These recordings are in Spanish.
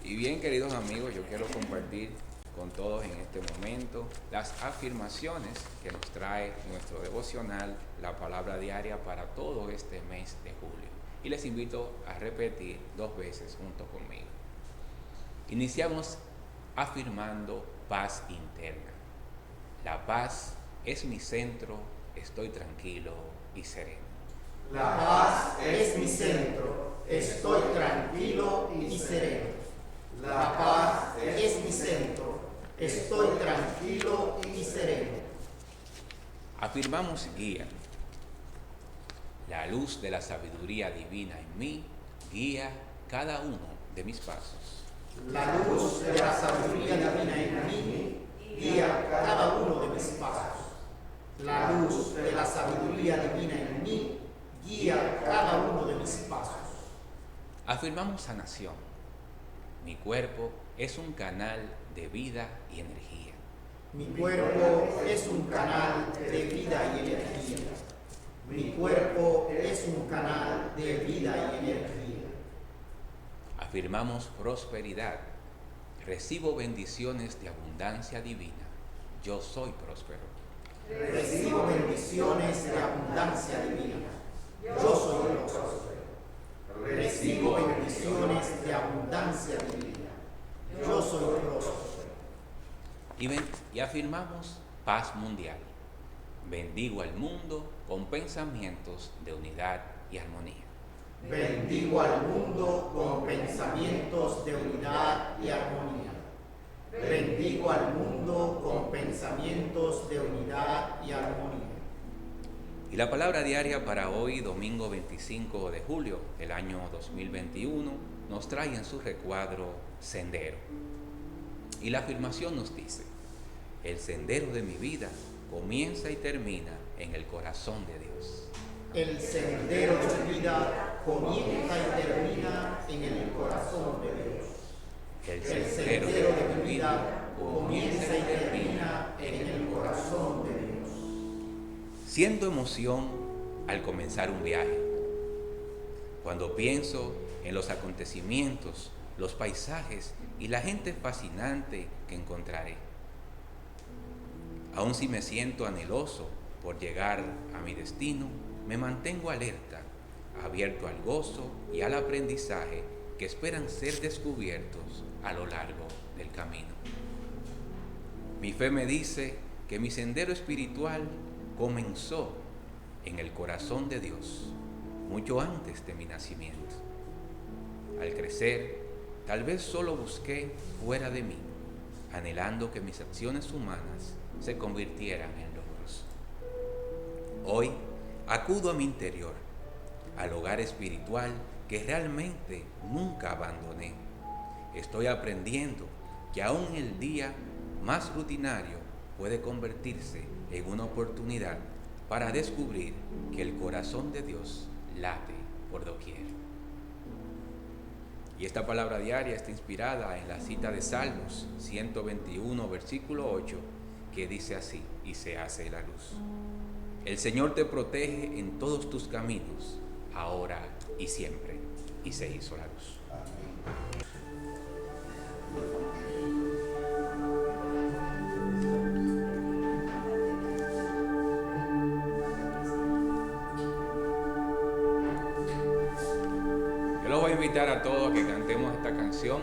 Y bien, queridos amigos, yo quiero compartir con todos en este momento las afirmaciones que nos trae nuestro devocional, la palabra diaria para todo este mes de julio. Y les invito a repetir 2 veces junto conmigo. Iniciamos afirmando paz interna. La paz es mi centro, estoy tranquilo y sereno. La paz es mi centro, estoy tranquilo y sereno. La paz es mi centro, estoy tranquilo y sereno. Afirmamos guía. La luz de la sabiduría divina en mí guía cada uno de mis pasos. La luz de la sabiduría divina en mí guía cada uno de mis pasos. La luz de la sabiduría divina en mí guía cada uno de mis pasos. Afirmamos sanación. Mi cuerpo es un canal de vida y energía. Mi cuerpo es un canal de vida y energía. Mi cuerpo es un canal de vida y energía. Afirmamos prosperidad. Recibo bendiciones de abundancia divina. Yo soy próspero. Recibo bendiciones de abundancia divina. Yo soy próspero. Recibo bendiciones de abundancia divina. Yo soy próspero. Y afirmamos paz mundial. Bendigo al mundo con pensamientos de unidad y armonía. Bendigo al mundo con pensamientos de unidad y armonía. Bendigo al mundo con pensamientos de unidad y armonía. Y la palabra diaria para hoy, domingo 25 de julio del año 2021, nos trae en su recuadro sendero. Y la afirmación nos dice: el sendero de mi vida comienza y termina en el corazón de Dios. El sendero de mi vida comienza y termina en el corazón de Dios. El El sendero sendero de mi vida comienza y termina en el corazón de Dios. Siento emoción al comenzar un viaje. Cuando pienso en los acontecimientos, los paisajes y la gente fascinante que encontraré. Aun si me siento anheloso por llegar a mi destino, me mantengo alerta, abierto al gozo y al aprendizaje que esperan ser descubiertos a lo largo del camino. Mi fe me dice que mi sendero espiritual comenzó en el corazón de Dios, mucho antes de mi nacimiento. Al crecer, tal vez solo busqué fuera de mí, anhelando que mis acciones humanas se convirtieran en logros. Hoy acudo a mi interior, al hogar espiritual que realmente nunca abandoné. Estoy aprendiendo que aún el día más rutinario puede convertirse en una oportunidad para descubrir que el corazón de Dios late por doquier. Y esta palabra diaria está inspirada en la cita de Salmos 121, versículo 8, que dice así: y se hace la luz. El Señor te protege en todos tus caminos, ahora y siempre, y se hizo la luz. Yo los voy a invitar a todos a que cantemos esta canción.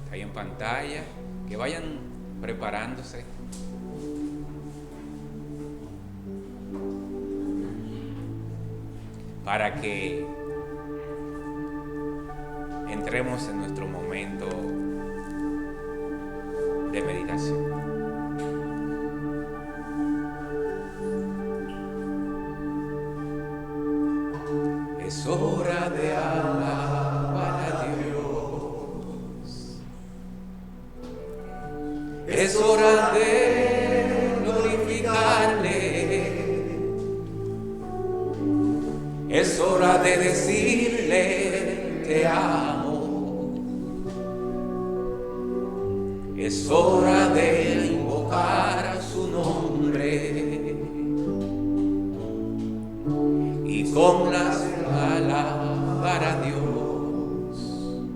Está ahí en pantalla. Que vayan preparándose. Para que entremos en nuestro momento de meditación. Es hora de alabar a Dios. Es hora de glorificarle. Es hora de decirle te amo. Es hora de invocar su nombre. Y con las alabar a Dios.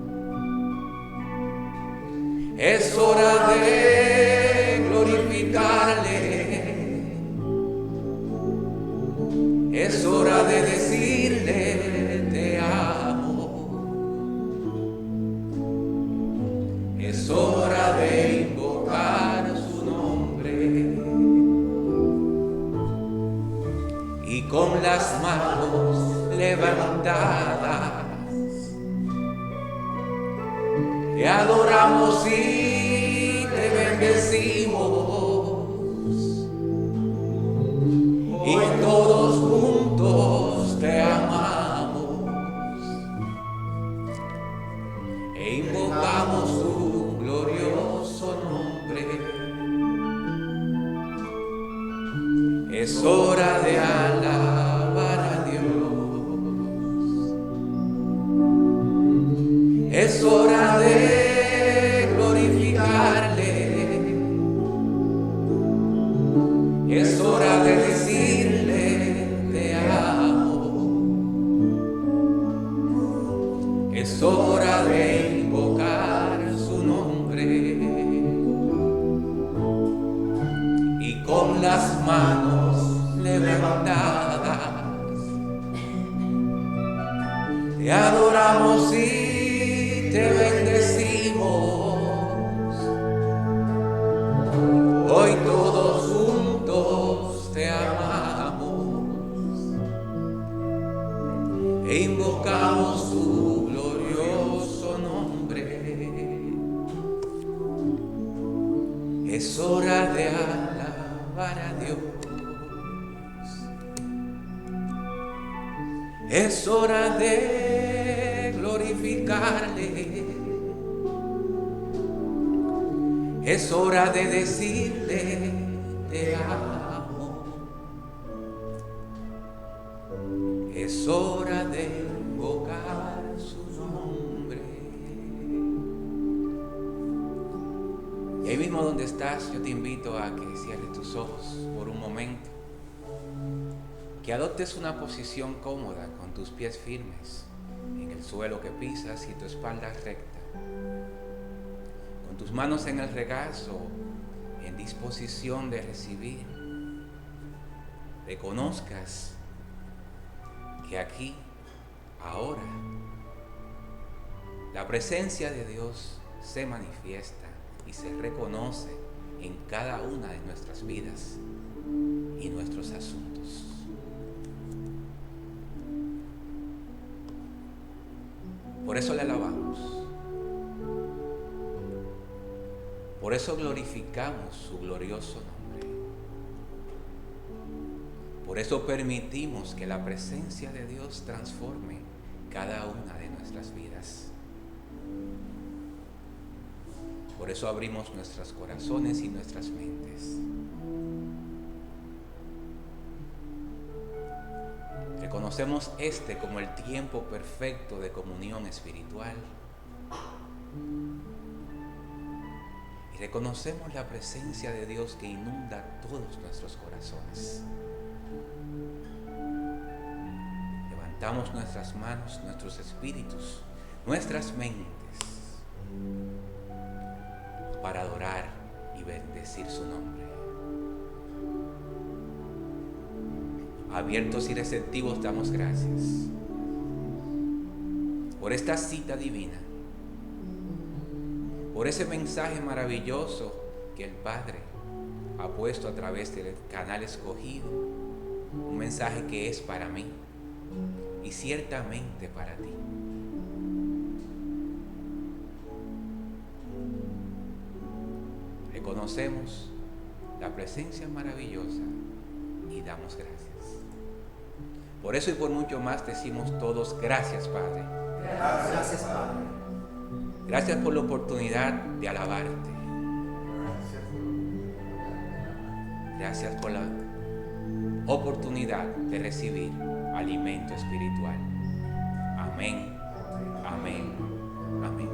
Es hora de decirle te amo. Es hora de invocar su nombre. Y con las manos levantadas te adoramos y te bendecimos. Y todos juntos te amamos e invocamos tu glorioso nombre. Es hora de alabar a Dios. Es hora de glorificarle. Es hora de decirle te amo. Es hora de invocar su nombre. Y con las manos levantadas te adoramos y te bendecimos. Hoy todos juntos te amamos e invocamos tu glorioso nombre. Es hora de alabar a Dios. Es hora de glorificarle. Es hora de decirle te amo. Es hora de invocar su nombre. Y ahí mismo donde estás, yo te invito a que cierres tus ojos por un momento. Que adoptes una posición cómoda con tus pies firmes en el suelo que pisas y tu espalda recta. Con tus manos en el regazo, en disposición de recibir. Reconozcas que aquí, ahora, la presencia de Dios se manifiesta y se reconoce en cada una de nuestras vidas y nuestros asuntos. Por eso le alabamos. Por eso glorificamos su glorioso nombre. Por eso permitimos que la presencia de Dios transforme cada una de nuestras vidas. Por eso abrimos nuestros corazones y nuestras mentes. Reconocemos este como el tiempo perfecto de comunión espiritual. Y reconocemos la presencia de Dios que inunda todos nuestros corazones. Levantamos nuestras manos, nuestros espíritus, nuestras mentes para adorar y bendecir su nombre. Abiertos y receptivos damos gracias por esta cita divina, por ese mensaje maravilloso que el Padre ha puesto a través del canal escogido, un mensaje que es para mí y ciertamente para ti. Reconocemos la presencia maravillosa y damos gracias. Por eso y por mucho más decimos todos gracias, Padre. Gracias, Padre. Gracias por la oportunidad de alabarte. Gracias por la oportunidad de recibir alimento espiritual. Amén, amén, amén.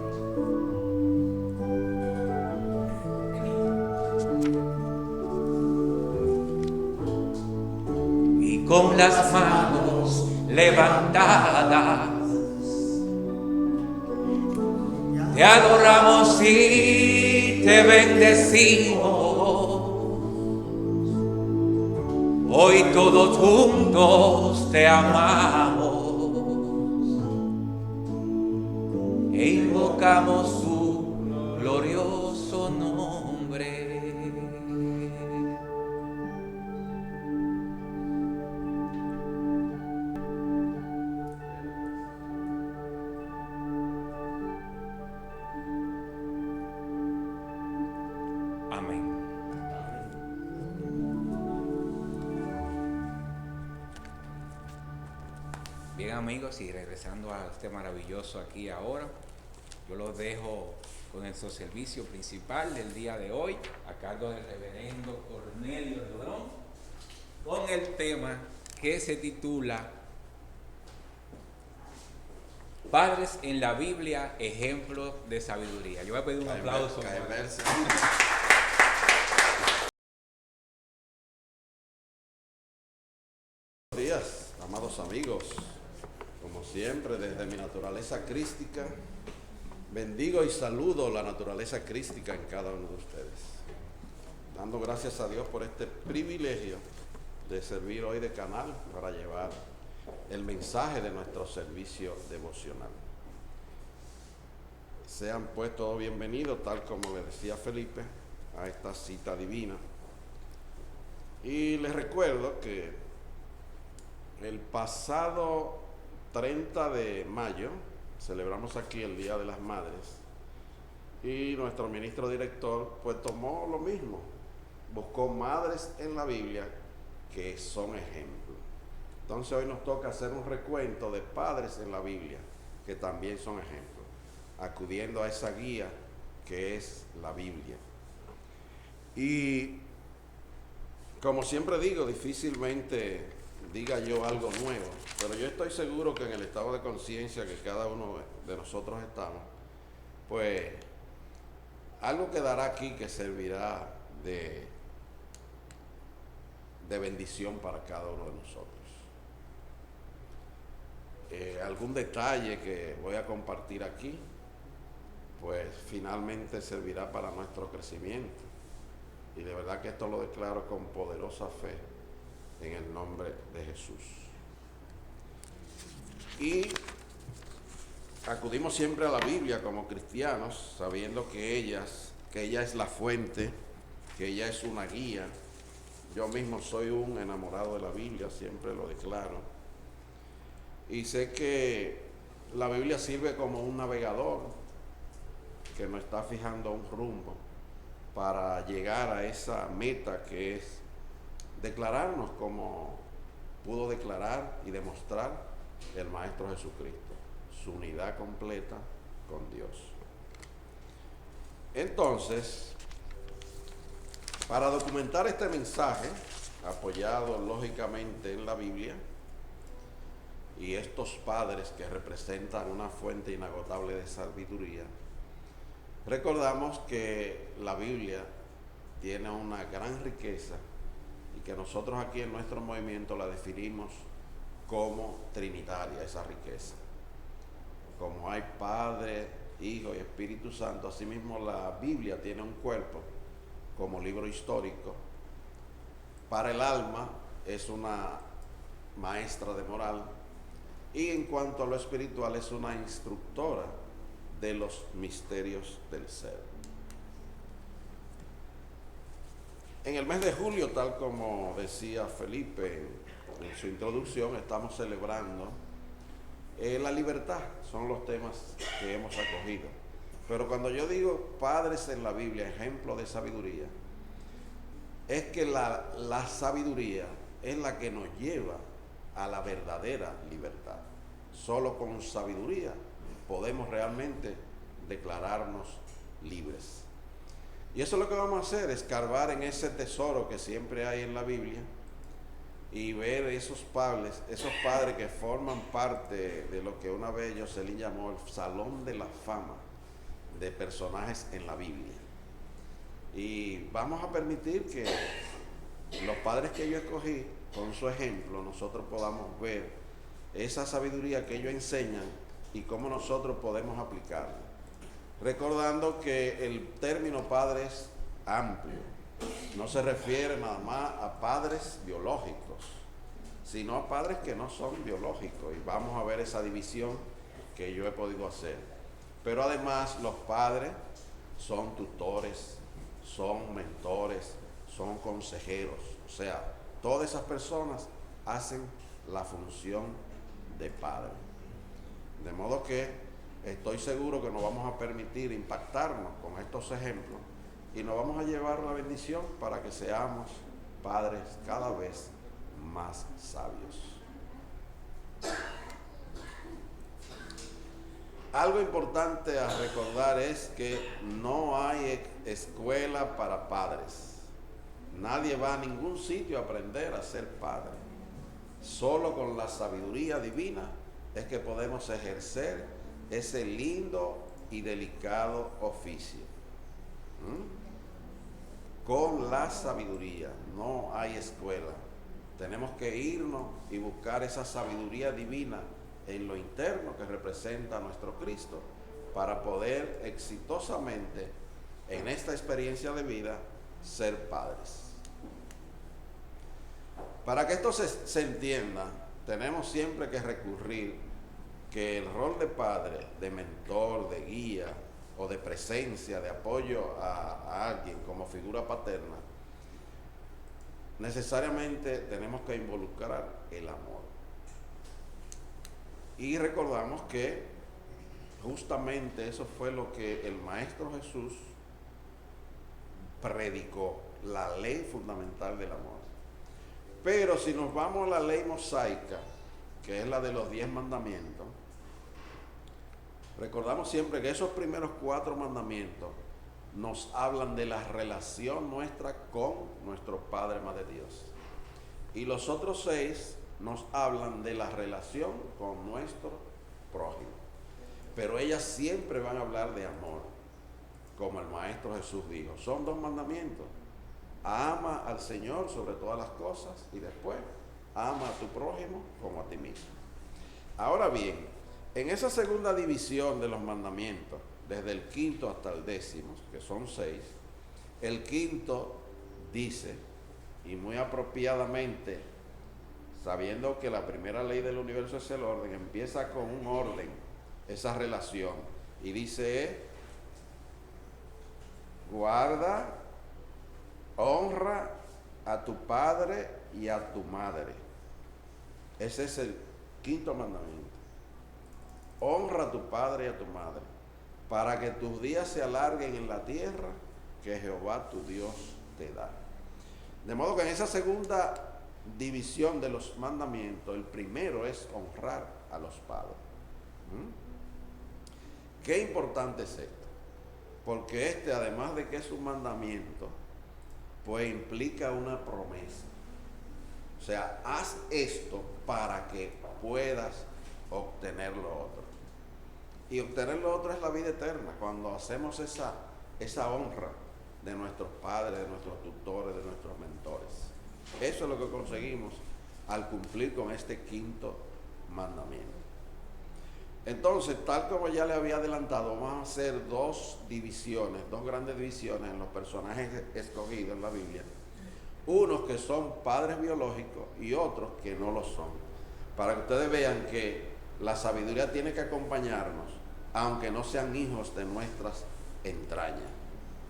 Y con las manos levantadas te adoramos y te bendecimos. Hoy todos juntos te amamos e invocamos su glorioso nombre. Amén. Bien, amigos, y regresando a este maravilloso aquí ahora, yo los dejo con nuestro servicio principal del día de hoy, a cargo del reverendo Cornelio Durón, con el tema que se titula Padres en la Biblia, ejemplos de sabiduría. Yo voy a pedir un aplauso. Buenos días, amados amigos. Como siempre, desde mi naturaleza crística, bendigo y saludo la naturaleza crística en cada uno de ustedes, dando gracias a Dios por este privilegio de servir hoy de canal para llevar el mensaje de nuestro servicio devocional. Sean pues todos bienvenidos, tal como le decía Felipe, a esta cita divina. Y les recuerdo que el pasado 30 de mayo celebramos aquí el Día de las Madres y nuestro ministro director pues tomó lo mismo, buscó madres en la Biblia que son ejemplos. Entonces hoy nos toca hacer un recuento de padres en la Biblia que también son ejemplos, acudiendo a esa guía que es la Biblia. Y como siempre digo, difícilmente diga yo algo nuevo, pero yo estoy seguro que en el estado de conciencia que cada uno de nosotros estamos, pues algo quedará aquí que servirá de bendición para cada uno de nosotros. Algún detalle que voy a compartir aquí, pues finalmente servirá para nuestro crecimiento. Y de verdad que esto lo declaro con poderosa fe en el nombre de Jesús. Y acudimos siempre a la Biblia como cristianos, sabiendo que ella es la fuente, que ella es una guía. Yo mismo soy un enamorado de la Biblia, siempre lo declaro. Y sé que la Biblia sirve como un navegador que nos está fijando un rumbo para llegar a esa meta que es declararnos como pudo declarar y demostrar el Maestro Jesucristo, su unidad completa con Dios. Entonces, para documentar este mensaje, apoyado lógicamente en la Biblia, y estos padres que representan una fuente inagotable de sabiduría, recordamos que la Biblia tiene una gran riqueza y que nosotros aquí en nuestro movimiento la definimos como trinitaria, esa riqueza. Como hay Padre, Hijo y Espíritu Santo, asimismo la Biblia tiene un cuerpo como libro histórico. Para el alma es una maestra de moral y en cuanto a lo espiritual es una instructora de los misterios del ser. En el mes de julio, tal como decía Felipe en su introducción, estamos celebrando la libertad, son los temas que hemos acogido. Pero cuando yo digo padres en la Biblia, ejemplo de sabiduría, es que la sabiduría es la que nos lleva a la verdadera libertad. Solo con sabiduría podemos realmente declararnos libres. Y eso es lo que vamos a hacer, escarbar en ese tesoro que siempre hay en la Biblia y ver esos padres que forman parte de lo que una vez Jocelyn llamó el Salón de la Fama de personajes en la Biblia. Y vamos a permitir que los padres que yo escogí, con su ejemplo, nosotros podamos ver esa sabiduría que ellos enseñan y cómo nosotros podemos aplicarla. Recordando que el término padre es amplio no se refiere nada más a padres biológicos, sino a padres que no son biológicos. Y vamos a ver esa división que yo he podido hacer. Pero además los padres son tutores, son mentores, son consejeros. O sea, todas esas personas hacen la función de padre. De modo que estoy seguro que nos vamos a permitir impactarnos con estos ejemplos y nos vamos a llevar una bendición para que seamos padres cada vez más sabios. Algo importante a recordar es que no hay escuela para padres. Nadie va a ningún sitio a aprender a ser padre. Solo con la sabiduría divina es que podemos ejercer ese lindo y delicado oficio. Con la sabiduría, no hay escuela. Tenemos que irnos y buscar esa sabiduría divina en lo interno que representa a nuestro Cristo para poder exitosamente en esta experiencia de vida ser padres. Para que esto se entienda, tenemos siempre que recurrir que el rol de padre, de mentor, de guía o de presencia, de apoyo a alguien como figura paterna, necesariamente tenemos que involucrar el amor. Y recordamos que justamente eso fue lo que el Maestro Jesús predicó, la ley fundamental del amor. Pero si nos vamos a la ley mosaica, que es la de los 10 mandamientos, recordamos siempre que esos primeros 4 mandamientos nos hablan de la relación nuestra con nuestro Padre, Madre Dios. Y los otros 6 nos hablan de la relación con nuestro prójimo. Pero ellas siempre van a hablar de amor, como el Maestro Jesús dijo. Son 2 mandamientos. Ama al Señor sobre todas las cosas y después ama a tu prójimo como a ti mismo. Ahora bien, en esa segunda división de los mandamientos, desde el 5º hasta el 10º, que son 6, el 5º dice, y muy apropiadamente, sabiendo que la primera ley del universo es el orden, empieza con un orden, esa relación, y dice, guarda, honra a tu padre y a tu madre. Ese es el 5º mandamiento. Honra a tu padre y a tu madre, para que tus días se alarguen en la tierra que Jehová tu Dios te da. De modo que en esa segunda división de los mandamientos, el primero es honrar a los padres. Qué importante es esto, porque además de que es un mandamiento, pues implica una promesa. O sea, haz esto para que puedas obtener lo otro. Y obtener lo otro es la vida eterna, cuando hacemos esa honra de nuestros padres, de nuestros tutores, de nuestros mentores. Eso es lo que conseguimos al cumplir con este 5º mandamiento. Entonces, tal como ya le había adelantado, vamos a hacer 2 grandes divisiones en los personajes escogidos en la Biblia. Unos que son padres biológicos y otros que no lo son. Para que ustedes vean que la sabiduría tiene que acompañarnos, aunque no sean hijos de nuestras entrañas,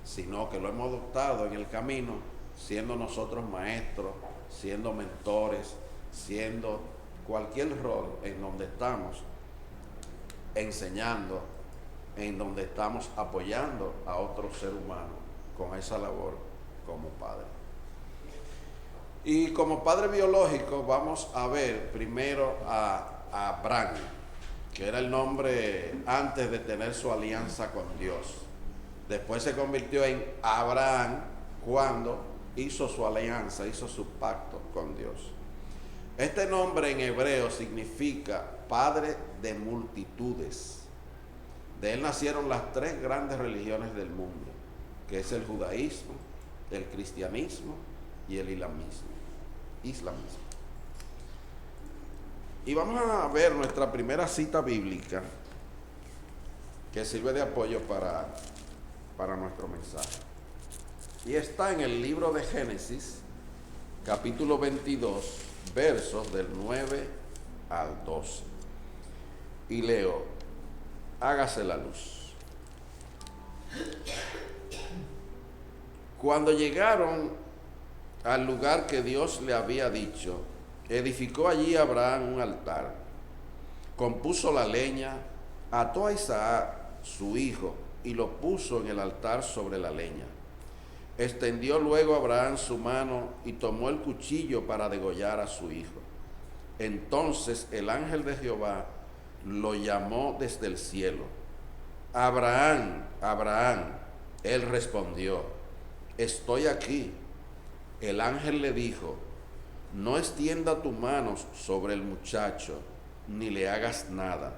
sino que lo hemos adoptado en el camino, siendo nosotros maestros, siendo mentores, siendo cualquier rol en donde estamos enseñando, en donde estamos apoyando a otro ser humano con esa labor como padre. Y como padre biológico vamos a ver primero a Abraham, que era el nombre antes de tener su alianza con Dios. Después se convirtió en Abraham cuando hizo su alianza, hizo su pacto con Dios. Este nombre en hebreo significa padre de multitudes. De él nacieron las 3 grandes religiones del mundo, que es el judaísmo, el cristianismo y el islamismo. Y vamos a ver nuestra primera cita bíblica que sirve de apoyo para nuestro mensaje. y está en el libro de Génesis, capítulo 22, versos del 9 al 12. Y leo: hágase la luz. Cuando llegaron al lugar que Dios le había dicho, edificó allí Abraham un altar, compuso la leña, ató a Isaac, su hijo, y lo puso en el altar sobre la leña. Extendió luego Abraham su mano y tomó el cuchillo para degollar a su hijo. Entonces el ángel de Jehová lo llamó desde el cielo: Abraham, Abraham. Él respondió: estoy aquí. El ángel le dijo: no extienda tus manos sobre el muchacho, ni le hagas nada,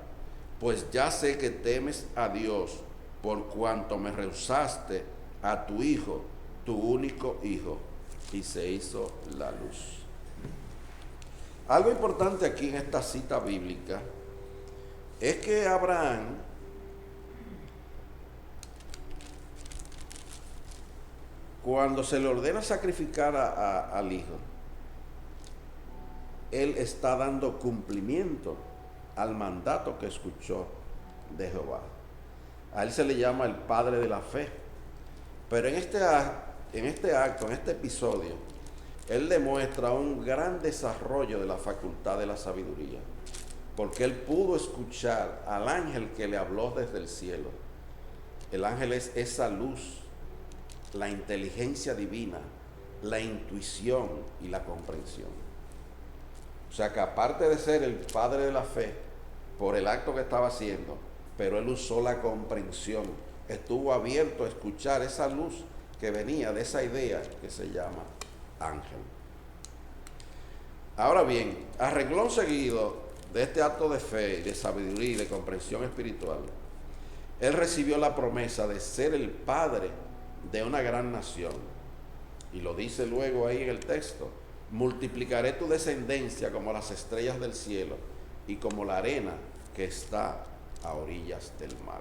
pues ya sé que temes a Dios, por cuanto me rehusaste a tu hijo, tu único hijo. Y se hizo la luz. Algo importante aquí en esta cita bíblica es que Abraham cuando se le ordena sacrificar al hijo, él está dando cumplimiento al mandato que escuchó de Jehová. A él se le llama el padre de la fe. Pero en este acto, en este episodio, él demuestra un gran desarrollo de la facultad de la sabiduría, porque él pudo escuchar al ángel que le habló desde el cielo. El ángel es esa luz, la inteligencia divina, la intuición y la comprensión. O sea que aparte de ser el padre de la fe por el acto que estaba haciendo, pero él usó la comprensión, estuvo abierto a escuchar esa luz que venía de esa idea que se llama ángel. Ahora bien, a renglón seguido de este acto de fe, de sabiduría y de comprensión espiritual, él recibió la promesa de ser el padre de una gran nación. Y lo dice luego ahí en el texto: multiplicaré tu descendencia como las estrellas del cielo y como la arena que está a orillas del mar.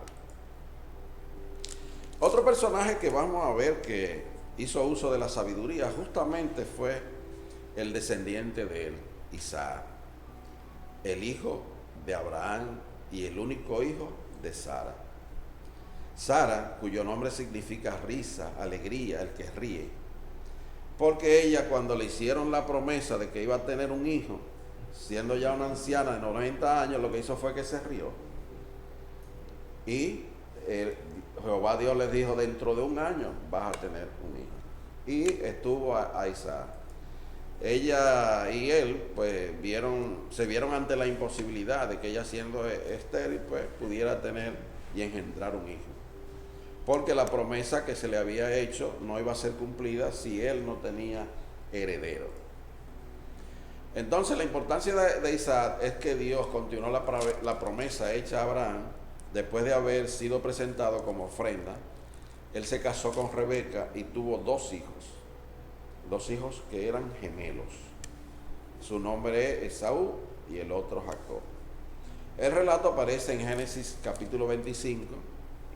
Otro personaje que vamos a ver que hizo uso de la sabiduría justamente fue el descendiente de él, Isaac, el hijo de Abraham y el único hijo de Sara. Sara, cuyo nombre significa risa, alegría, el que ríe, porque ella, cuando le hicieron la promesa de que iba a tener un hijo, siendo ya una anciana de 90 años, lo que hizo fue que se rió. Y Jehová Dios les dijo: dentro de un año vas a tener un hijo. Y estuvo a Isaac. Ella y él pues se vieron ante la imposibilidad de que ella, siendo estéril, pues pudiera tener y engendrar un hijo, porque la promesa que se le había hecho no iba a ser cumplida si él no tenía heredero. Entonces la importancia de Isaac es que Dios continuó la promesa hecha a Abraham. Después de haber sido presentado como ofrenda, él se casó con Rebeca y tuvo dos hijos que eran gemelos. Su nombre es Esaú y el otro Jacob. El relato aparece en Génesis capítulo 25,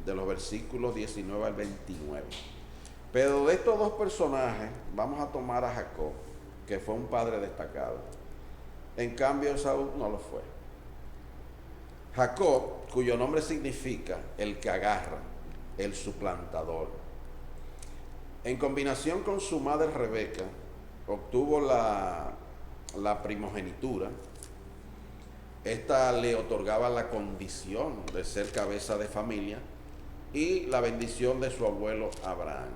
de los versículos 19 al 29. Pero de estos dos personajes vamos a tomar a Jacob, que fue un padre destacado. En cambio, Esaú no lo fue. Jacob, cuyo nombre significa el que agarra, el suplantador, en combinación con su madre Rebeca, obtuvo la primogenitura. Esta le otorgaba la condición de ser cabeza de familia y la bendición de su abuelo Abraham.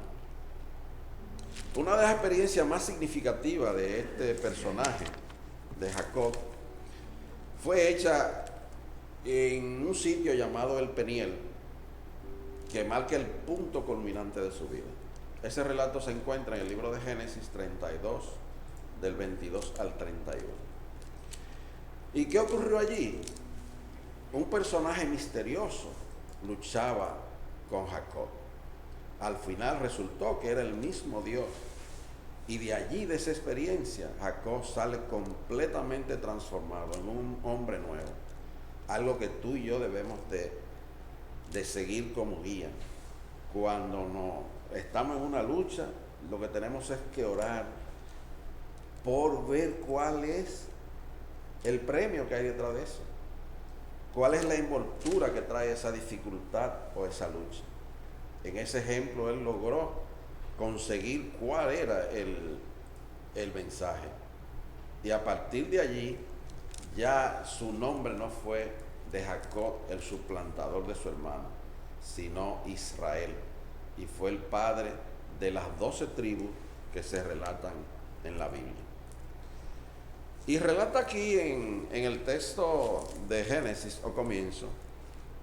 Una de las experiencias más significativas de este personaje, de Jacob, fue hecha en un sitio llamado el Peniel, que marca el punto culminante de su vida. Ese relato se encuentra en el libro de Génesis 32, del 22 al 31. ¿Y qué ocurrió allí? Un personaje misterioso luchaba con Jacob. Al final resultó que era el mismo Dios. Y de allí, de esa experiencia, Jacob sale completamente transformado en un hombre nuevo. Algo que tú y yo debemos de seguir como guía cuando nos estamos en una lucha, lo que tenemos es que orar por ver cuál es el premio que hay detrás de eso. ¿Cuál es la envoltura que trae esa dificultad o esa lucha? En ese ejemplo él logró conseguir cuál era el mensaje. Y a partir de allí ya su nombre no fue de Jacob, el suplantador de su hermano, sino Israel. Y fue el padre de las 12 tribus que se relatan en la Biblia. Y relata aquí en el texto de Génesis o comienzo,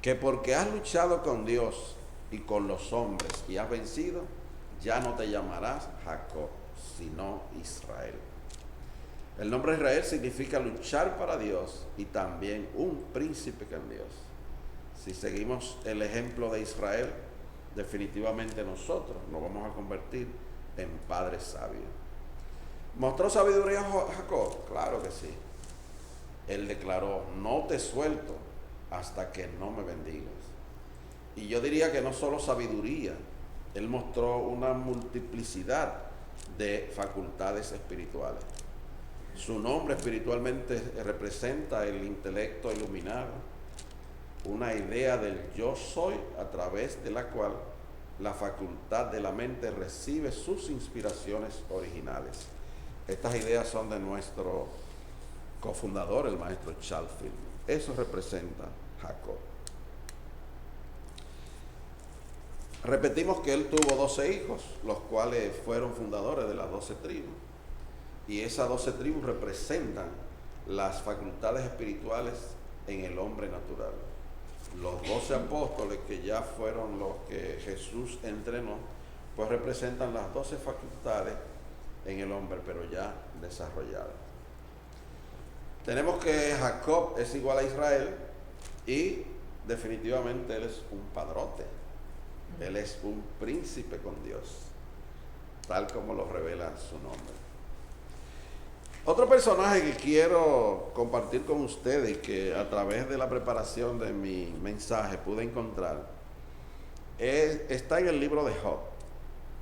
que porque has luchado con Dios y con los hombres y has vencido, ya no te llamarás Jacob, sino Israel. El nombre Israel significa luchar para Dios y también un príncipe con Dios. Si seguimos el ejemplo de Israel, definitivamente nosotros nos vamos a convertir en padres sabios. ¿Mostró sabiduría Jacob? Claro que sí. Él declaró, no te suelto hasta que no me bendigas. Y yo diría que no solo sabiduría, él mostró una multiplicidad de facultades espirituales. Su nombre espiritualmente representa el intelecto iluminado, una idea del yo soy a través de la cual la facultad de la mente recibe sus inspiraciones originales. Estas ideas son de nuestro cofundador, el maestro Charles Field. Eso representa Jacob. Repetimos que él tuvo 12 hijos, los cuales fueron fundadores de las 12 tribus. Y esas 12 tribus representan las facultades espirituales en el hombre natural. Los 12 apóstoles, que ya fueron los que Jesús entrenó, pues representan las 12 facultades en el hombre, pero ya desarrolladas. Tenemos que Jacob es igual a Israel y definitivamente él es un padrote. Él es un príncipe con Dios, tal como lo revela su nombre. Otro personaje que quiero compartir con ustedes y que a través de la preparación de mi mensaje pude encontrar, está en el libro de Job.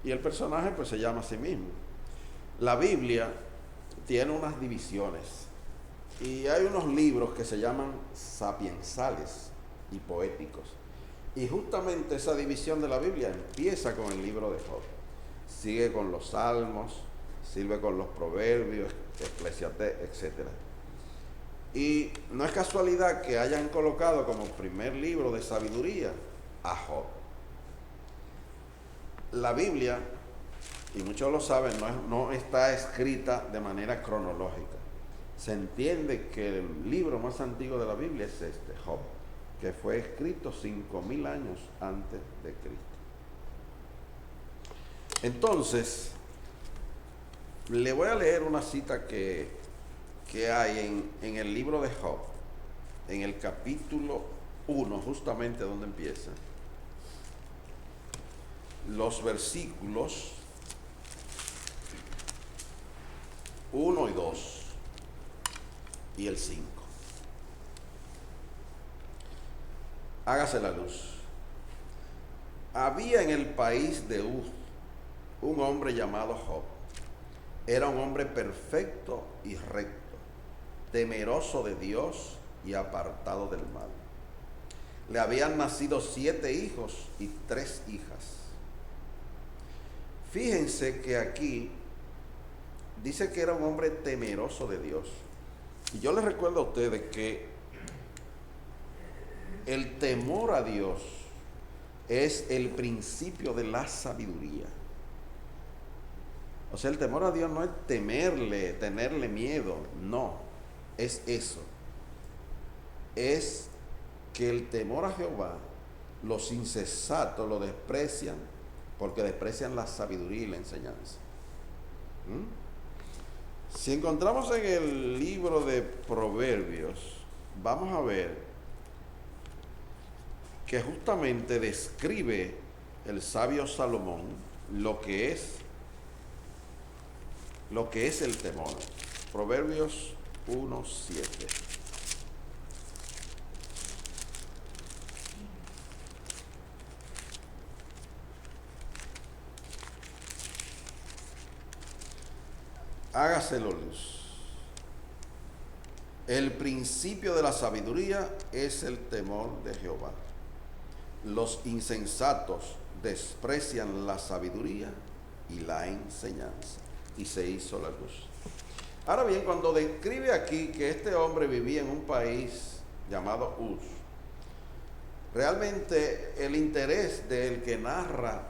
Y el personaje pues se llama a sí mismo. La Biblia tiene unas divisiones y hay unos libros que se llaman sapiensales y poéticos. Y justamente esa división de la Biblia empieza con el libro de Job. Sigue con los salmos, sirve con los proverbios, Eclesiastés, etc. Y no es casualidad que hayan colocado como primer libro de sabiduría a Job. La Biblia, y muchos lo saben, no está escrita de manera cronológica. Se entiende que el libro más antiguo de la Biblia es Job, que fue escrito 5,000 años antes de Cristo. Entonces, le voy a leer una cita que hay en el libro de Job, en el capítulo 1, justamente donde empieza. Los versículos 1 y 2 y el 5. Hágase la luz. Había en el país de Uz un hombre llamado Job. Era un hombre perfecto y recto, temeroso de Dios y apartado del mal. Le habían nacido 7 hijos y 3 hijas. Fíjense que aquí dice que era un hombre temeroso de Dios. Y yo les recuerdo a ustedes que el temor a Dios es el principio de la sabiduría. O sea, el temor a Dios no es temerle, tenerle miedo, no, es eso. Es que el temor a Jehová, los insensatos lo desprecian porque desprecian la sabiduría y la enseñanza. Si encontramos en el libro de Proverbios, vamos a ver que justamente describe el sabio Salomón lo que es el temor. Proverbios 1:7. Hágaselo luz. El principio de la sabiduría es el temor de Jehová. Los insensatos desprecian la sabiduría y la enseñanza. Y se hizo la luz. Ahora bien, cuando describe aquí que este hombre vivía en un país llamado Uz, realmente el interés del que narra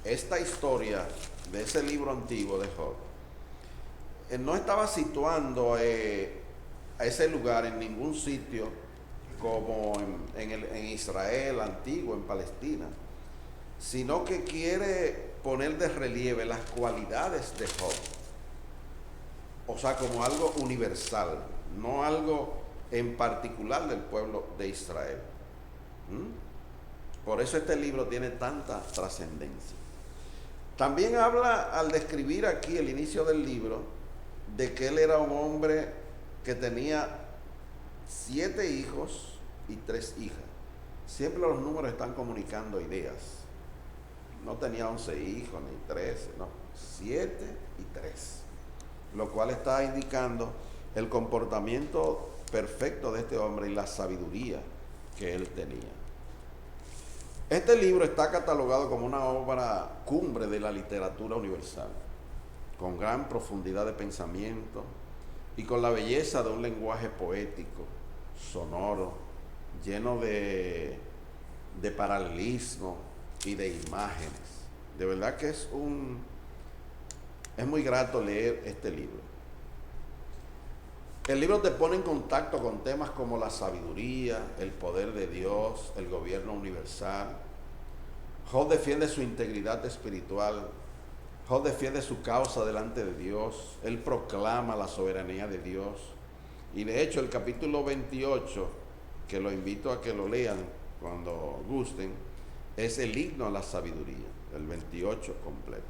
esta historia de ese libro antiguo de Job, no estaba situando a ese lugar en ningún sitio como en Israel antiguo, en Palestina, sino que quiere poner de relieve las cualidades de Job, o sea, como algo universal, no algo en particular del pueblo de Israel. Por eso este libro tiene tanta trascendencia. También habla, al describir aquí el inicio del libro, de que él era un hombre que tenía 7 hijos y 3 hijas. Siempre los números están comunicando ideas. No tenía 11 hijos ni 13, no, 7 y 3. Lo cual está indicando el comportamiento perfecto de este hombre y la sabiduría que él tenía. Este libro está catalogado como una obra cumbre de la literatura universal, con gran profundidad de pensamiento y con la belleza de un lenguaje poético, sonoro, lleno de paralelismo y de imágenes. De verdad que es muy grato leer este libro. El libro te pone en contacto con temas como la sabiduría, el poder de Dios, el gobierno universal. Job defiende su integridad espiritual. Job defiende su causa delante de Dios. Él proclama la soberanía de Dios. Y de hecho el capítulo 28, que lo invito a que lo lean cuando gusten, es el himno a la sabiduría, el 28 completo.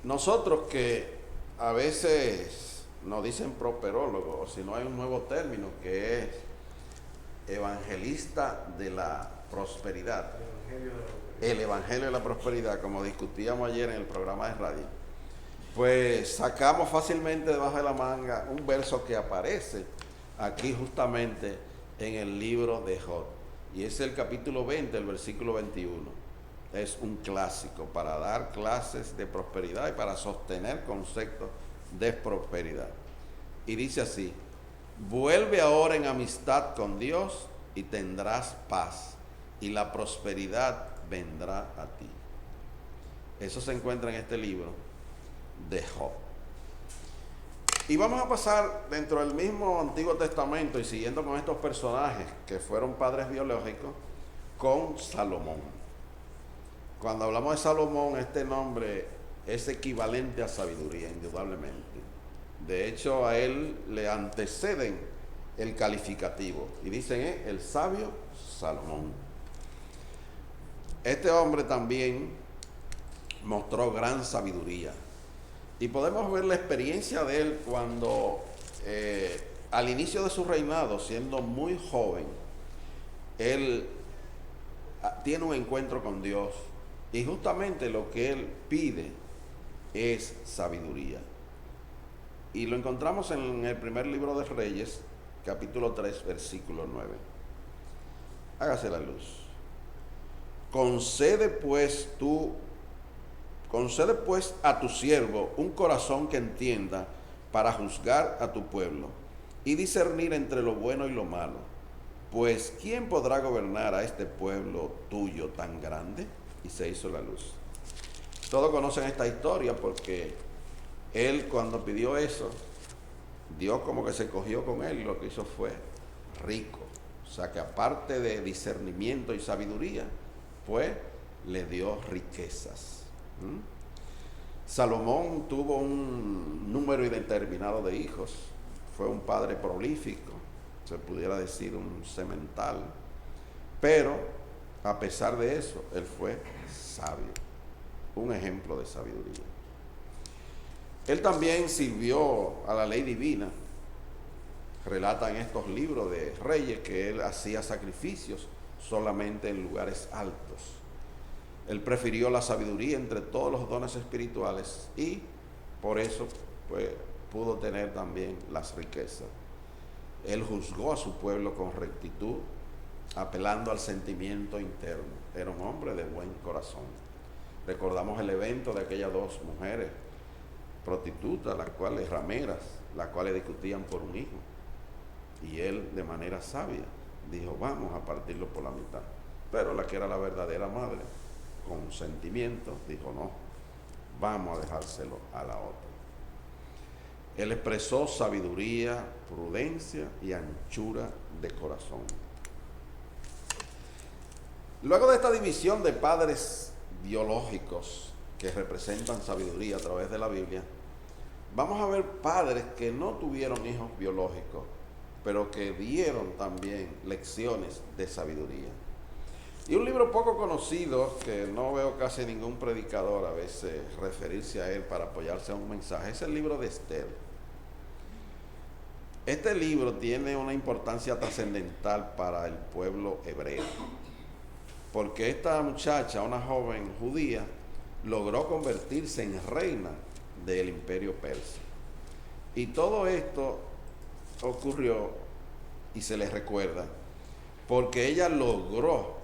Nosotros que a veces nos dicen prosperólogos, o si no hay un nuevo término que es evangelista de la prosperidad, el evangelio de la prosperidad, como discutíamos ayer en el programa de radio, pues sacamos fácilmente debajo de la manga un verso que aparece aquí justamente en el libro de Job, y es el capítulo 20, el versículo 21. Es un clásico para dar clases de prosperidad y para sostener conceptos de prosperidad. Y dice así: vuelve ahora en amistad con Dios y tendrás paz, y la prosperidad vendrá a ti. Eso se encuentra en este libro de Job. Y vamos a pasar dentro del mismo Antiguo Testamento y siguiendo con estos personajes que fueron padres biológicos, con Salomón. Cuando hablamos de Salomón, este nombre es equivalente a sabiduría, indudablemente. De hecho, a él le anteceden el calificativo y dicen el sabio Salomón. Este hombre también mostró gran sabiduría y podemos ver la experiencia de él cuando al inicio de su reinado, siendo muy joven, él tiene un encuentro con Dios. Y justamente lo que él pide es sabiduría. Y lo encontramos en el primer libro de Reyes, capítulo 3, versículo 9. Hágase la luz. Concede pues a tu siervo un corazón que entienda para juzgar a tu pueblo y discernir entre lo bueno y lo malo. Pues ¿quién podrá gobernar a este pueblo tuyo tan grande? Y se hizo la luz. Todos conocen esta historia porque él, cuando pidió eso, Dios como que se cogió con él y lo que hizo fue rico. O sea que aparte de discernimiento y sabiduría, pues le dio riquezas. Salomón tuvo un número indeterminado de hijos. Fue un padre prolífico, se pudiera decir un semental. Pero a pesar de eso, él fue sabio, un ejemplo de sabiduría. Él también sirvió a la ley divina. Relata en estos libros de Reyes que él hacía sacrificios solamente en lugares altos. Él prefirió la sabiduría entre todos los dones espirituales y por eso pues, pudo tener también las riquezas. Él juzgó a su pueblo con rectitud, apelando al sentimiento interno. Era un hombre de buen corazón. Recordamos el evento de aquellas dos mujeres prostitutas, las cuales rameras, las cuales discutían por un hijo. Y él, de manera sabia, dijo, vamos a partirlo por la mitad. Pero la que era la verdadera madre, con sentimiento, dijo, no, vamos a dejárselo a la otra. Él expresó sabiduría, prudencia y anchura de corazón. Luego de esta división de padres biológicos que representan sabiduría a través de la Biblia, vamos a ver padres que no tuvieron hijos biológicos, pero que dieron también lecciones de sabiduría. Y un libro poco conocido, que no veo casi ningún predicador a veces referirse a él para apoyarse a un mensaje, es el libro de Esther. Este libro tiene una importancia trascendental para el pueblo hebreo, porque esta muchacha, una joven judía, logró convertirse en reina del imperio persa. Y todo esto ocurrió, y se les recuerda, porque ella logró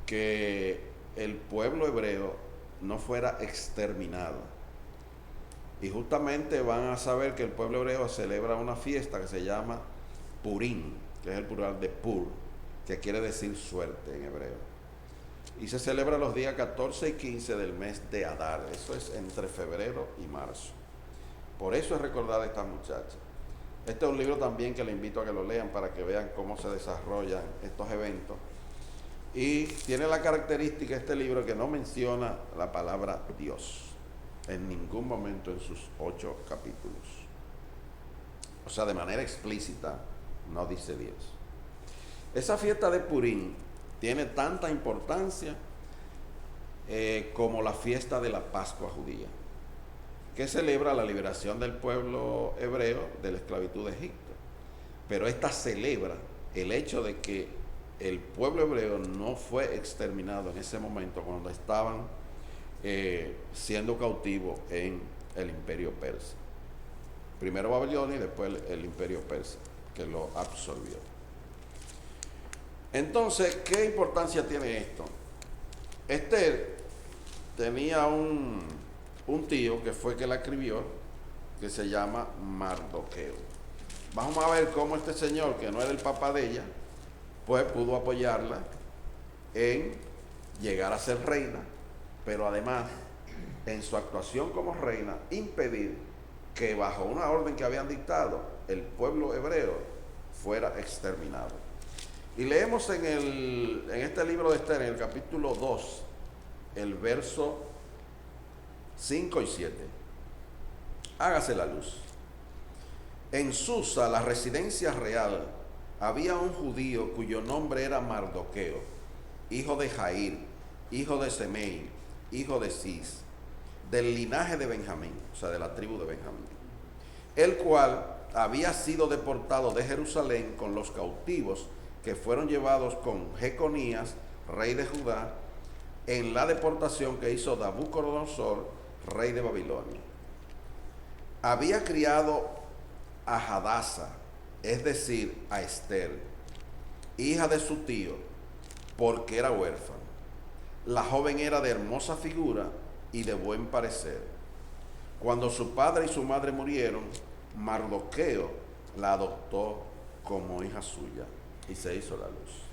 que el pueblo hebreo no fuera exterminado. Y justamente van a saber que el pueblo hebreo celebra una fiesta que se llama Purim, que es el plural de Pur, que quiere decir suerte en hebreo. Y se celebra los días 14 y 15 del mes de Adar. Eso es entre febrero y marzo. Por eso es recordar a esta muchacha. Este es un libro también que le invito a que lo lean para que vean cómo se desarrollan estos eventos. Y tiene la característica este libro que no menciona la palabra Dios en ningún momento en sus 8 capítulos. O sea, de manera explícita no dice Dios. Esa fiesta de Purim tiene tanta importancia como la fiesta de la Pascua judía, que celebra la liberación del pueblo hebreo de la esclavitud de Egipto. Pero esta celebra el hecho de que el pueblo hebreo no fue exterminado en ese momento cuando estaban siendo cautivos en el imperio persa. Primero Babilonia y después el imperio persa, que lo absorbió. Entonces, ¿qué importancia tiene esto? Esther tenía un tío que fue que la escribió, que se llama Mardoqueo. Vamos a ver cómo este señor, que no era el papá de ella, pues pudo apoyarla en llegar a ser reina, pero además, en su actuación como reina, impedir que bajo una orden que habían dictado, el pueblo hebreo fuera exterminado. Y leemos en este libro de Esther, en el capítulo 2, el verso 5 y 7. Hágase la luz. En Susa, la residencia real, había un judío cuyo nombre era Mardoqueo, hijo de Jair, hijo de Semei, hijo de Cis, del linaje de Benjamín, o sea, de la tribu de Benjamín, el cual había sido deportado de Jerusalén con los cautivos que fueron llevados con Jeconías, rey de Judá, en la deportación que hizo Nabucodonosor, rey de Babilonia. Había criado a Hadasa, es decir, a Esther, hija de su tío, porque era huérfana. La joven era de hermosa figura y de buen parecer. Cuando su padre y su madre murieron, Mardoqueo la adoptó como hija suya y se hizo la luz.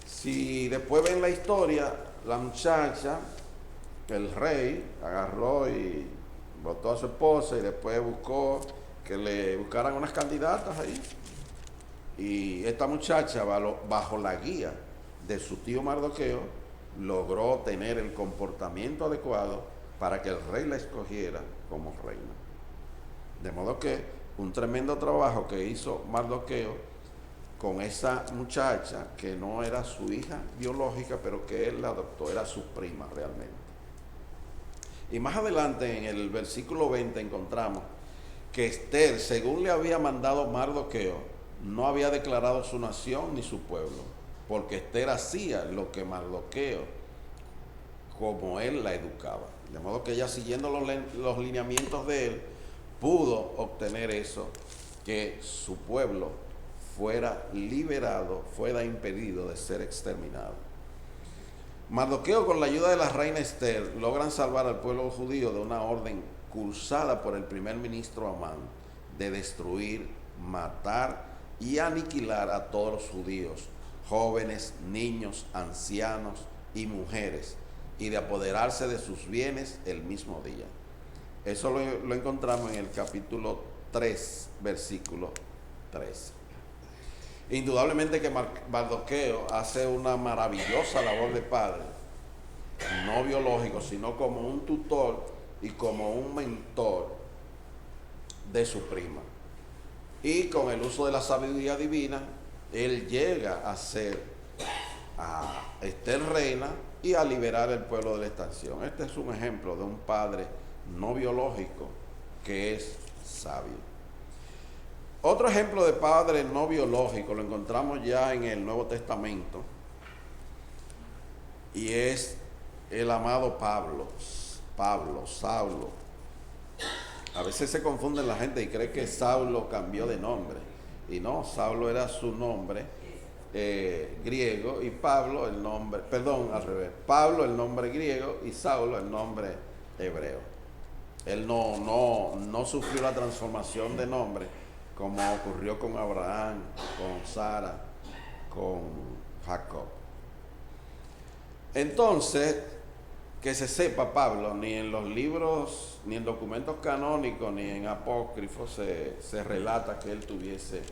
Si después ven la historia, la muchacha, el rey, agarró y votó a su esposa y después buscó que le buscaran unas candidatas ahí. Y esta muchacha, bajo la guía de su tío Mardoqueo, logró tener el comportamiento adecuado para que el rey la escogiera como reina. De modo que un tremendo trabajo que hizo Mardoqueo con esa muchacha que no era su hija biológica, pero que él la adoptó, era su prima realmente. Y más adelante en el versículo 20 encontramos que Esther, según le había mandado Mardoqueo, no había declarado su nación ni su pueblo, porque Esther hacía lo que Mardoqueo, como él la educaba. De modo que ella, siguiendo los lineamientos de él, pudo obtener eso, que su pueblo fuera liberado, fuera impedido de ser exterminado. Mardoqueo, con la ayuda de la reina Esther, logran salvar al pueblo judío de una orden cursada por el primer ministro Amán de destruir, matar y aniquilar a todos los judíos, jóvenes, niños, ancianos y mujeres, y de apoderarse de sus bienes el mismo día. Eso lo encontramos en el capítulo 3, versículo 13. Indudablemente que Mardoqueo hace una maravillosa labor de padre, no biológico, sino como un tutor y como un mentor de su prima. Y con el uso de la sabiduría divina, él llega a ser a Esther reina y a liberar el pueblo de la expansión. Este es un ejemplo de un padre no biológico que es sabio. Otro ejemplo de padre no biológico lo encontramos ya en el Nuevo Testamento, y es el amado Saulo. A veces se confunde la gente y cree que Saulo cambió de nombre, y no, Saulo era su nombre griego, y Pablo el nombre, al revés, Pablo el nombre griego y Saulo el nombre hebreo. Él no sufrió la transformación de nombre como ocurrió con Abraham, con Sara, con Jacob. Entonces, que se sepa, Pablo, ni en los libros, ni en documentos canónicos, ni en apócrifos se relata que él tuviese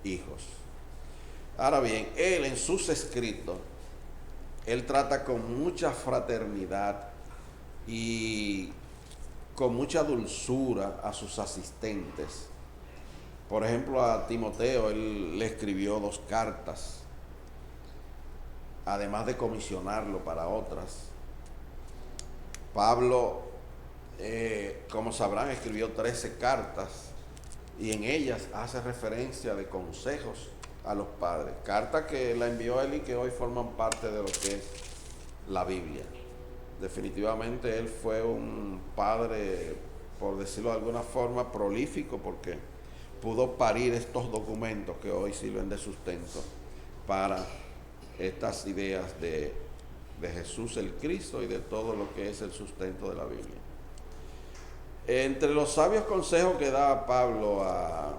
hijos. Ahora bien, él en sus escritos, él trata con mucha fraternidad y con mucha dulzura a sus asistentes. Por ejemplo, a Timoteo él le escribió 2 cartas, además de comisionarlo para otras. Pablo, como sabrán, escribió 13 cartas, y en ellas hace referencia de consejos a los padres. Cartas que la envió él y que hoy forman parte de lo que es la Biblia. Definitivamente él fue un padre, por decirlo de alguna forma, prolífico, porque pudo parir estos documentos que hoy sirven de sustento para estas ideas de Jesús el Cristo y de todo lo que es el sustento de la Biblia. Entre los sabios consejos que da Pablo a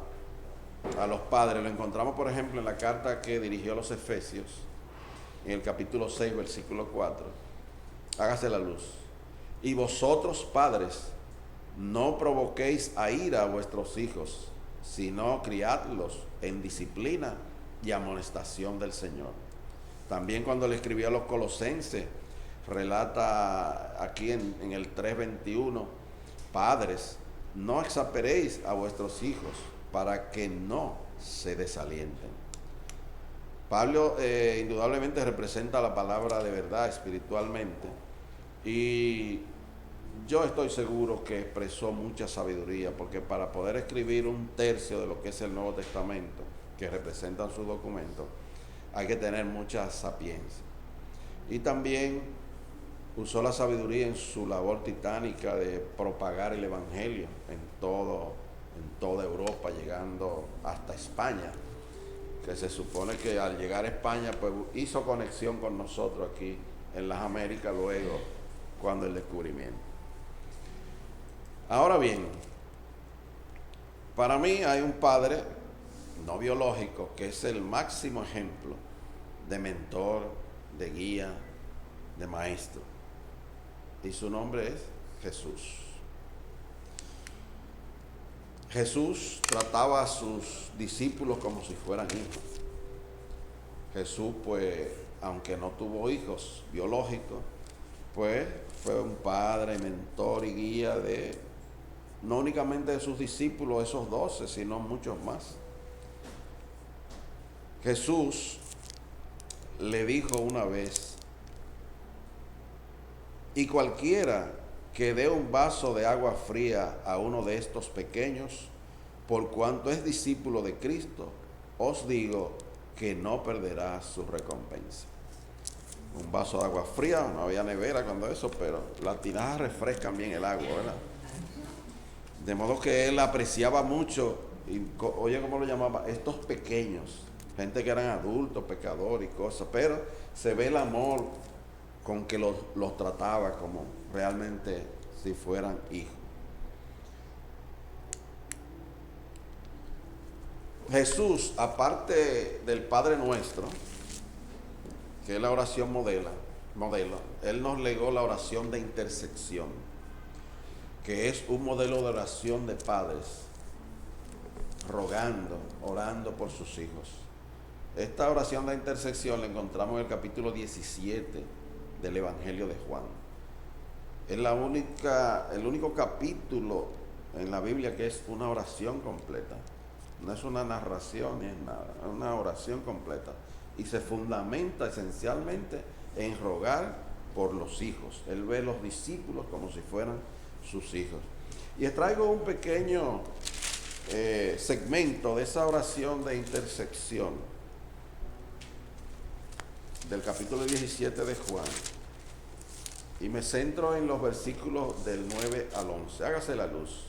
los padres, lo encontramos por ejemplo en la carta que dirigió a los Efesios, en el capítulo 6, versículo 4. Hágase la luz. Y vosotros, padres, no provoquéis a ira a vuestros hijos, sino criadlos en disciplina y amonestación del Señor. También cuando le escribió a los Colosenses, relata aquí en el 3:21, padres, no exasperéis a vuestros hijos para que no se desalienten. Pablo indudablemente representa la palabra de verdad espiritualmente, y yo estoy seguro que expresó mucha sabiduría, porque para poder escribir 1/3 de lo que es el Nuevo Testamento, que representan sus documentos, hay que tener mucha sapiencia. Y también usó la sabiduría en su labor titánica de propagar el Evangelio en toda Europa, llegando hasta España, que se supone que al llegar a España pues hizo conexión con nosotros aquí en las Américas luego, cuando el descubrimiento. Ahora bien, para mí hay un padre no biológico que es el máximo ejemplo de mentor, de guía, de maestro, y su nombre es Jesús. Jesús trataba a sus discípulos como si fueran hijos. Jesús, pues, aunque no tuvo hijos biológicos, pues fue un padre, mentor y guía no únicamente de sus discípulos, esos 12, sino muchos más. Jesús le dijo una vez: y cualquiera que dé un vaso de agua fría a uno de estos pequeños, por cuanto es discípulo de Cristo, os digo que no perderá su recompensa. un vaso de agua fría, no había nevera cuando eso, pero las tinajas refrescan bien el agua, ¿verdad? De modo que él apreciaba mucho, y oye, ¿cómo lo llamaba? Estos pequeños, gente que eran adultos, pecadores y cosas, pero se ve el amor con que los trataba como realmente si fueran hijos. Jesús, aparte del Padre Nuestro, que es la oración modelo, Él nos legó la oración de intersección, que es un modelo de oración de padres, rogando, orando por sus hijos. Esta oración de intersección la encontramos en el capítulo 17 del Evangelio de Juan. Es el único capítulo en la Biblia que es una oración completa. No es una narración ni es nada, es una oración completa. Y se fundamenta esencialmente en rogar por los hijos. Él ve a los discípulos como si fueran sus hijos. Y extraigo un pequeño segmento de esa oración de intersección del capítulo 17 de Juan. Y me centro en los versículos del 9 al 11. Hágase la luz.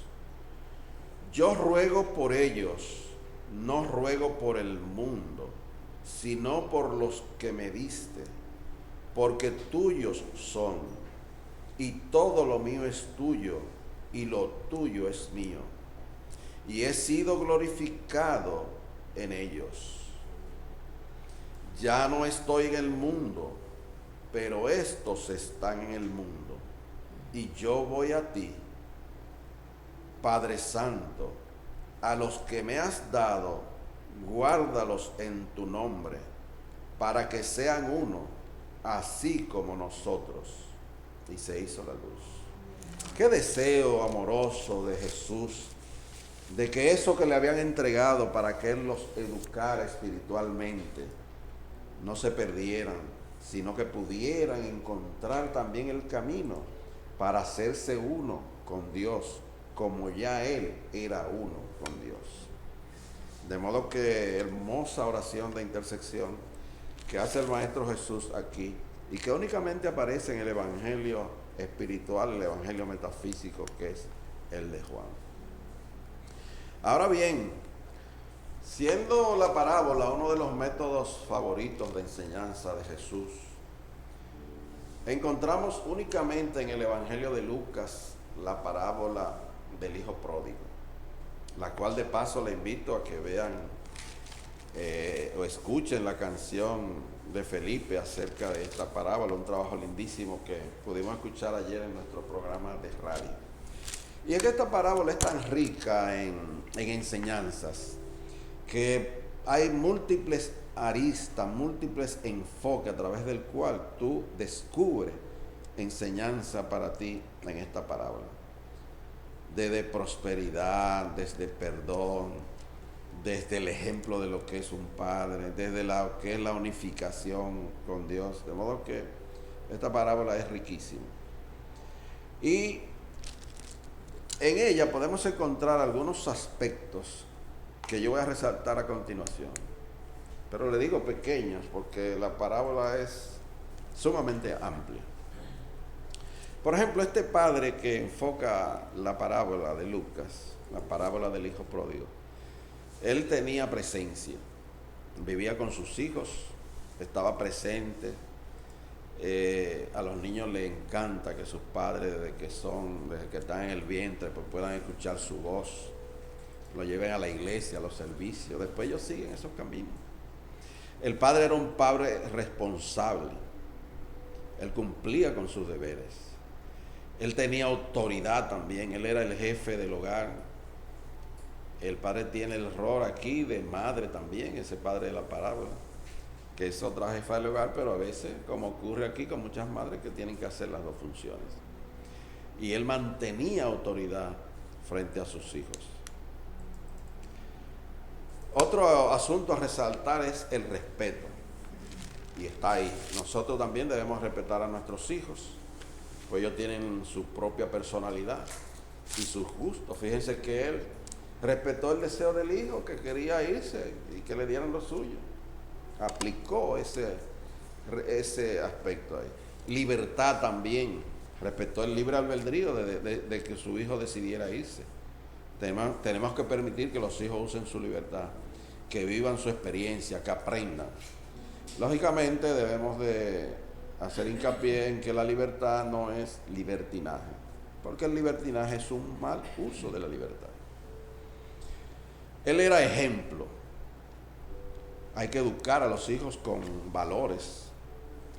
Yo ruego por ellos, no ruego por el mundo, sino por los que me diste, porque tuyos son, y todo lo mío es tuyo, y lo tuyo es mío. Y he sido glorificado en ellos. Ya no estoy en el mundo, pero estos están en el mundo, y yo voy a ti. Padre Santo, a los que me has dado, guárdalos en tu nombre, para que sean uno, así como nosotros. Y se hizo la luz. Qué deseo amoroso de Jesús, de que eso que le habían entregado para que Él los educara espiritualmente, no se perdieran, sino que pudieran encontrar también el camino para hacerse uno con Dios, como ya Él era uno con Dios. De modo que hermosa oración de intersección que hace el Maestro Jesús aquí y que únicamente aparece en el Evangelio espiritual, el Evangelio metafísico, que es el de Juan. Ahora bien, siendo la parábola uno de los métodos favoritos de enseñanza de Jesús, encontramos únicamente en el Evangelio de Lucas la parábola del hijo pródigo, la cual de paso le invito a que vean o escuchen la canción de Felipe acerca de esta parábola, un trabajo lindísimo que pudimos escuchar ayer en nuestro programa de radio. Y es que esta parábola es tan rica en enseñanzas que hay múltiples aristas, múltiples enfoques a través del cual tú descubres enseñanza para ti en esta parábola. Desde prosperidad, desde perdón, desde el ejemplo de lo que es un padre, desde lo que es la unificación con Dios. De modo que esta parábola es riquísima. Y en ella podemos encontrar algunos aspectos que yo voy a resaltar a continuación. Pero le digo pequeños porque la parábola es sumamente amplia. Por ejemplo, este padre que enfoca la parábola de Lucas, la parábola del hijo pródigo, él tenía presencia, vivía con sus hijos, estaba presente. A los niños les encanta que sus padres, desde que están en el vientre, pues puedan escuchar su voz, lo lleven a la iglesia, a los servicios, después ellos siguen esos caminos. El padre era un padre responsable, él cumplía con sus deberes. Él tenía autoridad también, él era el jefe del hogar. El padre tiene el rol aquí de madre también, ese padre de la parábola, que es otra jefa del hogar, pero a veces, como ocurre aquí con muchas madres, que tienen que hacer las dos funciones. Y él mantenía autoridad frente a sus hijos. Otro asunto a resaltar es el respeto. Y está ahí. Nosotros también debemos respetar a nuestros hijos, pues ellos tienen su propia personalidad y sus gustos. Fíjense que él respetó el deseo del hijo que quería irse y que le dieran lo suyo. Aplicó ese aspecto ahí. Libertad también, respetó el libre albedrío de que su hijo decidiera irse. Tenemos que permitir que los hijos usen su libertad, que vivan su experiencia, que aprendan. Lógicamente debemos de hacer hincapié en que la libertad no es libertinaje, porque el libertinaje es un mal uso de la libertad. Él era ejemplo. Hay que educar a los hijos con valores,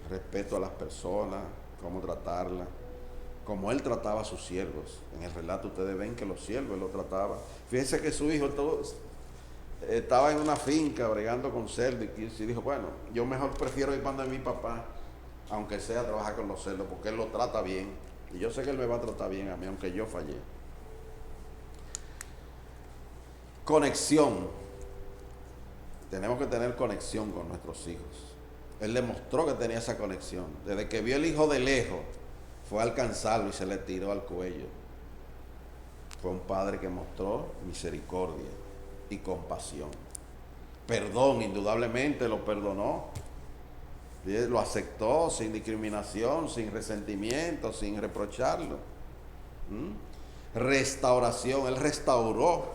respeto a las personas, cómo tratarlas, como él trataba a sus siervos. En el relato ustedes ven que los siervos él lo trataba. Fíjense que su hijo estaba en una finca bregando con cerdos y dijo, bueno, yo mejor prefiero ir para mi papá, aunque sea trabajar con los cerdos, porque él lo trata bien. Y yo sé que él me va a tratar bien a mí, aunque yo fallé. Conexión. Tenemos que tener conexión con nuestros hijos. Él demostró que tenía esa conexión. Desde que vio el hijo de lejos, fue a alcanzarlo y se le tiró al cuello. Fue un padre que mostró misericordia y compasión. Perdón, indudablemente lo perdonó. Lo aceptó sin discriminación, sin resentimiento, sin reprocharlo. Restauración, él restauró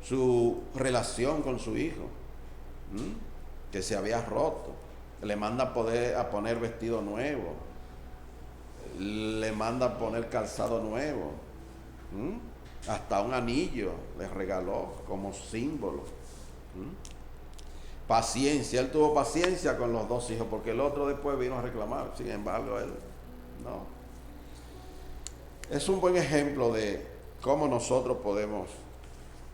su relación con su hijo, que se había roto. Le manda a poner vestido nuevo, le manda a poner calzado nuevo, hasta un anillo le regaló como símbolo. Paciencia, él tuvo paciencia con los dos hijos, porque el otro después vino a reclamar. Sin embargo, él no. Es un buen ejemplo de cómo nosotros podemos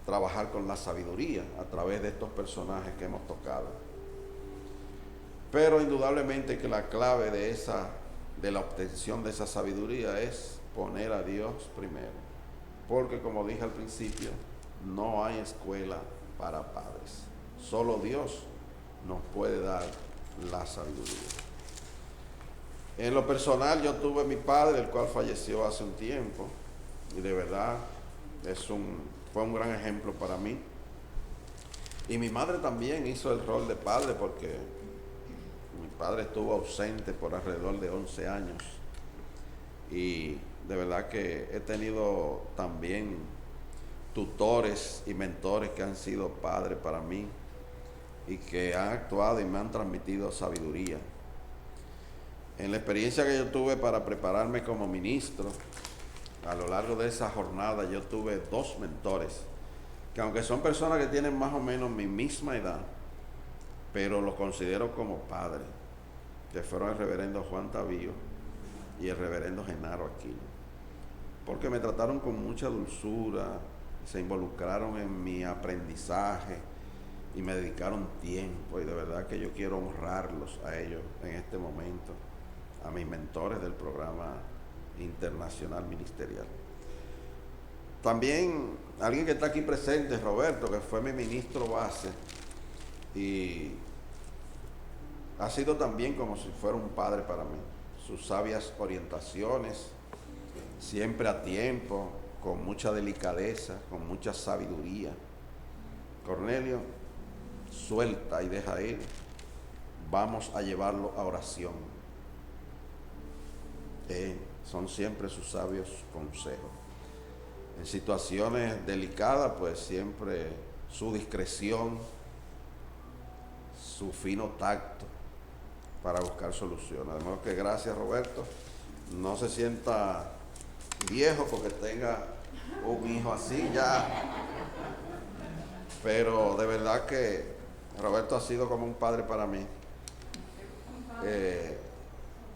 trabajar con la sabiduría a través de estos personajes que hemos tocado. Pero indudablemente que la clave de la obtención de esa sabiduría es poner a Dios primero. Porque como dije al principio, no hay escuela para padres. Solo Dios nos puede dar la sabiduría. En lo personal, yo tuve mi padre, el cual falleció hace un tiempo, y de verdad fue un gran ejemplo para mí. Y mi madre también hizo el rol de padre, porque mi padre estuvo ausente por alrededor de 11 años. Y de verdad que he tenido también tutores y mentores que han sido padres para mí y que han actuado y me han transmitido sabiduría. En la experiencia que yo tuve para prepararme como ministro, a lo largo de esa jornada yo tuve 2 mentores, que aunque son personas que tienen más o menos mi misma edad, pero los considero como padres, que fueron el reverendo Juan Tavío y el reverendo Genaro Aquino, porque me trataron con mucha dulzura, se involucraron en mi aprendizaje y me dedicaron tiempo, y de verdad que yo quiero honrarlos a ellos en este momento, a mis mentores del programa internacional ministerial. También alguien que está aquí presente, Roberto, que fue mi ministro base y ha sido también como si fuera un padre para mí. Sus sabias orientaciones, siempre a tiempo, con mucha delicadeza, con mucha sabiduría. Cornelio, suelta y deja ir. Vamos a llevarlo a oración. Son siempre sus sabios consejos. En situaciones delicadas, pues siempre su discreción, su fino tacto para buscar soluciones. De modo que gracias, Roberto. No se sienta viejo porque tenga un hijo así ya, pero de verdad que Roberto ha sido como un padre para mí.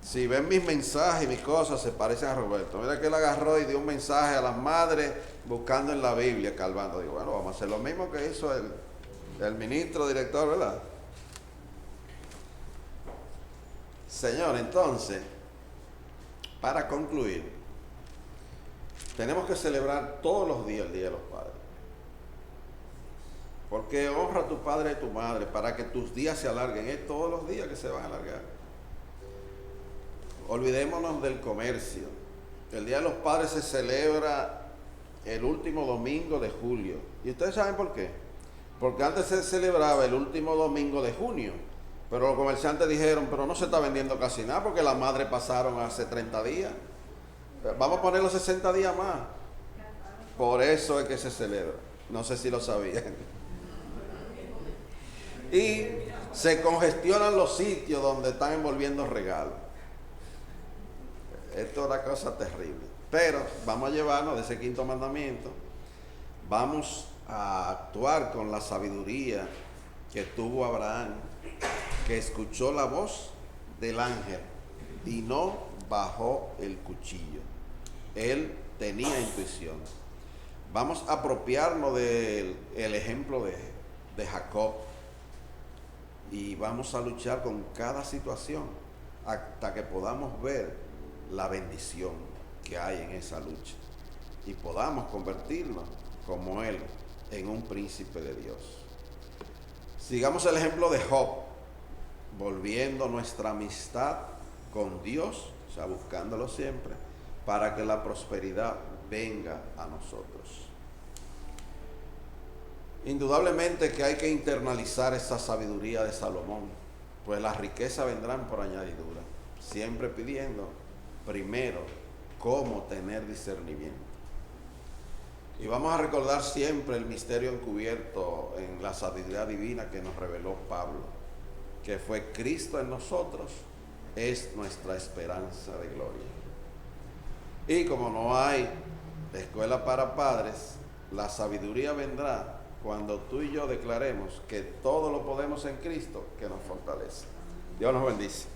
Si ven mis mensajes y mis cosas, se parecen a Roberto. Mira que él agarró y dio un mensaje a las madres buscando en la Biblia, calvando. Digo, bueno, vamos a hacer lo mismo que hizo el ministro, director, ¿verdad? Señor, entonces, para concluir, tenemos que celebrar todos los días el Día de los Padres. Porque honra a tu padre y a tu madre para que tus días se alarguen. Es todos los días que se van a alargar. Olvidémonos del comercio. El Día de los Padres se celebra el último domingo de julio. ¿Y ustedes saben por qué? Porque antes se celebraba el último domingo de junio. Pero los comerciantes dijeron, pero no se está vendiendo casi nada porque las madres pasaron hace 30 días. Vamos a poner los 60 días más. Por eso es que se celebra. No sé si lo sabían. Y se congestionan los sitios donde están envolviendo regalos. Esto es una cosa terrible. Pero vamos a llevarnos de ese quinto mandamiento. Vamos a actuar con la sabiduría que tuvo Abraham, que escuchó la voz del ángel y no bajó el cuchillo. Él tenía intuición. Vamos a apropiarnos del ejemplo de Jacob y vamos a luchar con cada situación hasta que podamos ver la bendición que hay en esa lucha y podamos convertirnos como él en un príncipe de Dios. Sigamos el ejemplo de Job, volviendo nuestra amistad con Dios, o sea, buscándolo siempre, para que la prosperidad venga a nosotros. Indudablemente que hay que internalizar esa sabiduría de Salomón, pues las riquezas vendrán por añadidura, siempre pidiendo primero cómo tener discernimiento. Y vamos a recordar siempre el misterio encubierto en la sabiduría divina que nos reveló Pablo, que fue Cristo en nosotros, es nuestra esperanza de gloria. Y como no hay escuela para padres, la sabiduría vendrá cuando tú y yo declaremos que todo lo podemos en Cristo que nos fortalece. Dios nos bendice.